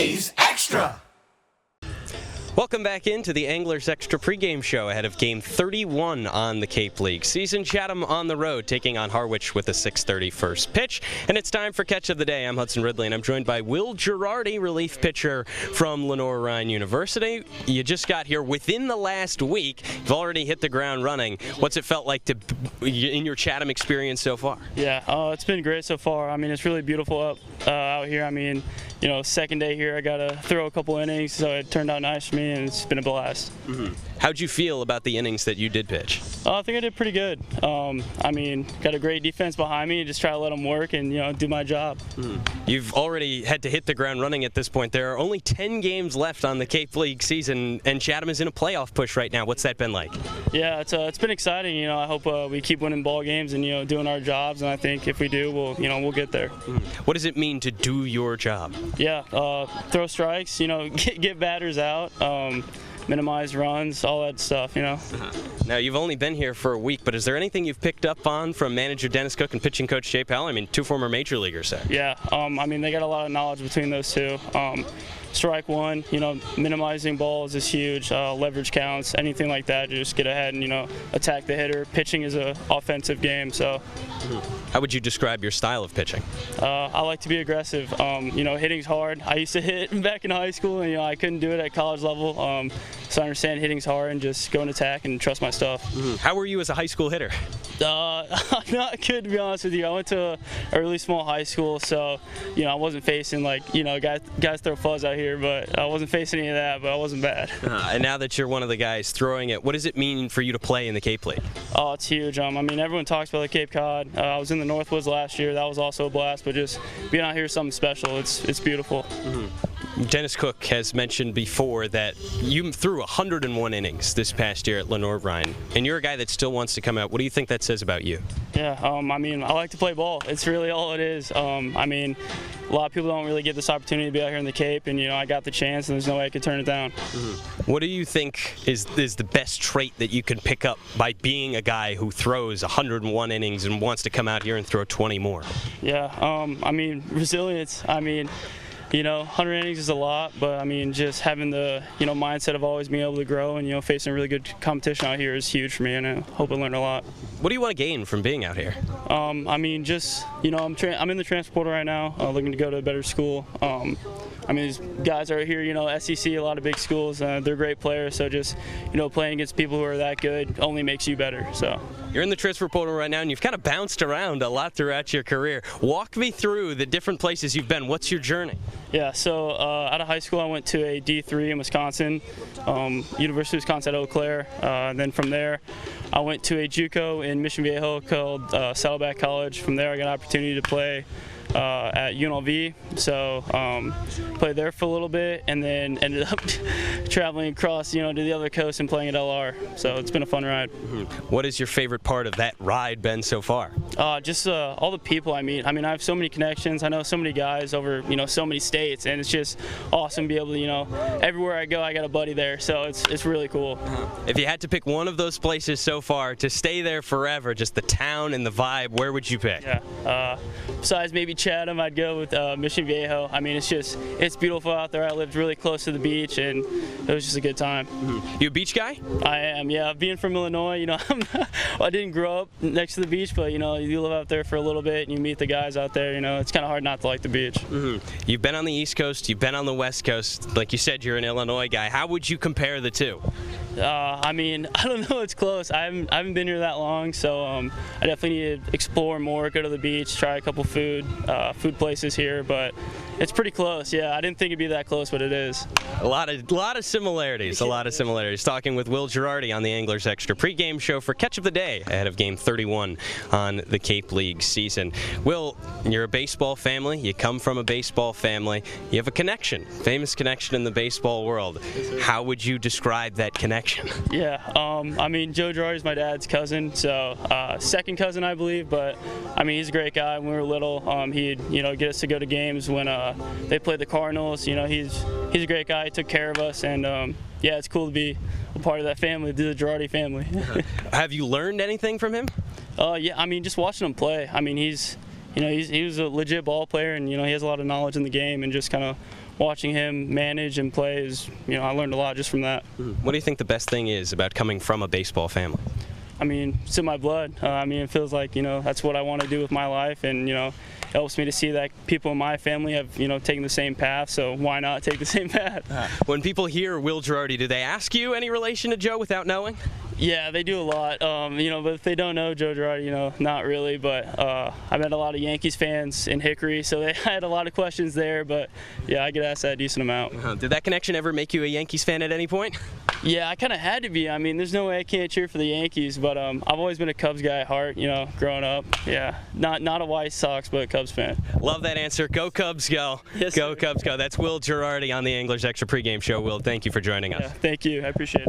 today's Extra. Welcome back into the Anglers Extra pregame show ahead of Game 31 on the Cape League season. Chatham on the road taking on Harwich with a 6:30 first pitch. And it's time for Catch of the Day. I'm Hudson Ridley, and I'm joined by Will Girardi, relief pitcher from Lenore-Rhyne University. You just got here within the last week. You've already hit the ground running. What's it felt like in your Chatham experience so far? Yeah, it's been great so far. I mean, it's really beautiful out here. I mean, you know, second day here, I got to throw a couple innings, so it turned out nice for me, and it's been a blast. Mm-hmm. How'd you feel about the innings that you did pitch? I think I did pretty good. I mean, got a great defense behind me, and just try to let them work and, you know, do my job. Mm-hmm. You've already had to hit the ground running at this point. There are only 10 games left on the Cape League season, and Chatham is in a playoff push right now. What's that been like? Yeah, it's been exciting. You know, I hope we keep winning ball games and, you know, doing our jobs, and I think if we do, we'll get there. Mm-hmm. What does it mean to do your job? Yeah, throw strikes, you know, get batters out, minimize runs, all that stuff, you know. Now, you've only been here for a week, but is there anything you've picked up on from manager Dennis Cook and pitching coach Jay Powell? I mean, two former major leaguers there. Yeah, I mean, they got a lot of knowledge between those two. Strike one, you know, minimizing balls is huge, leverage counts, anything like that, just get ahead and, you know, attack the hitter. Pitching is an offensive game, so. How would you describe your style of pitching? I like to be aggressive. You know, hitting's hard. I used to hit back in high school, and, you know, I couldn't do it at college level, so I understand hitting's hard and just go and attack and trust my stuff. How were you as a high school hitter? Not good, to be honest with you. I went to a really small high school, so, you know, I wasn't facing, like, you know, guys throw fuzz out here, but I wasn't facing any of that, but I wasn't bad. And now that you're one of the guys throwing it, what does it mean for you to play in the Cape League? Oh, it's huge. I mean, everyone talks about the Cape Cod. I was in the Northwoods last year. That was also a blast, but just being out here is something special. It's beautiful. Dennis Cook has mentioned before that you threw 101 innings this past year at Lenore-Rhyne, and you're a guy that still wants to come out. What do you think that says about you? Yeah, I mean, I like to play ball. It's really all it is. I mean, a lot of people don't really get this opportunity to be out here in the Cape, and, you know, I got the chance, and there's no way I could turn it down. What do you think is the best trait that you can pick up by being a guy who throws 101 innings and wants to come out here and throw 20 more? Yeah, I mean, resilience. I mean, you know, 100 innings is a lot, but I mean, just having the, you know, mindset of always being able to grow and, you know, facing really good competition out here is huge for me, and I hope I learned a lot. What do you want to gain from being out here? I mean, just, you know, I'm in the transfer portal right now, looking to go to a better school. I mean, these guys are here, you know, SEC, a lot of big schools. They're great players, so just, you know, playing against people who are that good only makes you better. So. You're in the transfer portal right now, and you've kind of bounced around a lot throughout your career. Walk me through the different places you've been. What's your journey? Yeah, so out of high school, I went to a D3 in Wisconsin, University of Wisconsin at Eau Claire. Then from there, I went to a JUCO in Mission Viejo called Saddleback College. From there, I got an opportunity to play at UNLV, so played there for a little bit, and then ended up traveling across, you know, to the other coast and playing at LR. So it's been a fun ride. What is your favorite part of that ride been so far? Just all the people I meet. I mean, I have so many connections. I know so many guys over, you know, so many states, and it's just awesome to be able to, you know, everywhere I go, I got a buddy there. So it's really cool. If you had to pick one of those places so far to stay there forever, just the town and the vibe, where would you pick? Yeah. Besides maybe Chatham, I'd go with Mission Viejo. I mean, it's beautiful out there. I lived really close to the beach, and it was just a good time. You a beach guy? I am, yeah. Being from Illinois, you know, I didn't grow up next to the beach, but, you know, you live out there for a little bit and you meet the guys out there, you know, it's kind of hard not to like the beach. You've been on the East Coast, you've been on the West Coast. Like you said, you're an Illinois guy. How would you compare the two? I mean, I don't know, it's close. I haven't been here that long, so I definitely need to explore more, go to the beach, try a couple food places here, but it's pretty close. Yeah, I didn't think it'd be that close, but it is. A lot of similarities. Talking with Will Girardi on the Anglers Extra pregame show for Catch of the Day ahead of Game 31 on the Cape League season. Will, you're a baseball family. You come from a baseball family. You have a connection, famous connection in the baseball world. How would you describe that connection? Yeah, I mean, Joe Girardi is my dad's cousin, so second cousin, I believe. But I mean, he's a great guy. When we were little, he'd, you know, get us to go to games when they played the Cardinals. You know, he's a great guy. He took care of us, and yeah, it's cool to be a part of that family, the Girardi family. Have you learned anything from him? Yeah, I mean, just watching him play. I mean, he was a legit ball player, and, you know, he has a lot of knowledge in the game, and just kind of watching him manage and play is, I learned a lot just from that. What do you think the best thing is about coming from a baseball family? I mean, it's in my blood. It feels like, that's what I want to do with my life, and, it helps me to see that people in my family have, taken the same path, so why not take the same path? When people hear Will Girardi, do they ask you any relation to Joe without knowing? Yeah, they do a lot, but if they don't know Joe Girardi, not really, but I met a lot of Yankees fans in Hickory, so they had a lot of questions there, but yeah, I get asked that a decent amount. Did that connection ever make you a Yankees fan at any point? Yeah, I kind of had to be. I mean, there's no way I can't cheer for the Yankees, but I've always been a Cubs guy at heart, growing up. Yeah, not a White Sox, but a Cubs fan. Love that answer. Go Cubs, go. Yes, Go sir. Cubs, go. That's Will Girardi on the Anglers Extra pregame show. Will, thank you for joining us. Yeah, thank you. I appreciate it.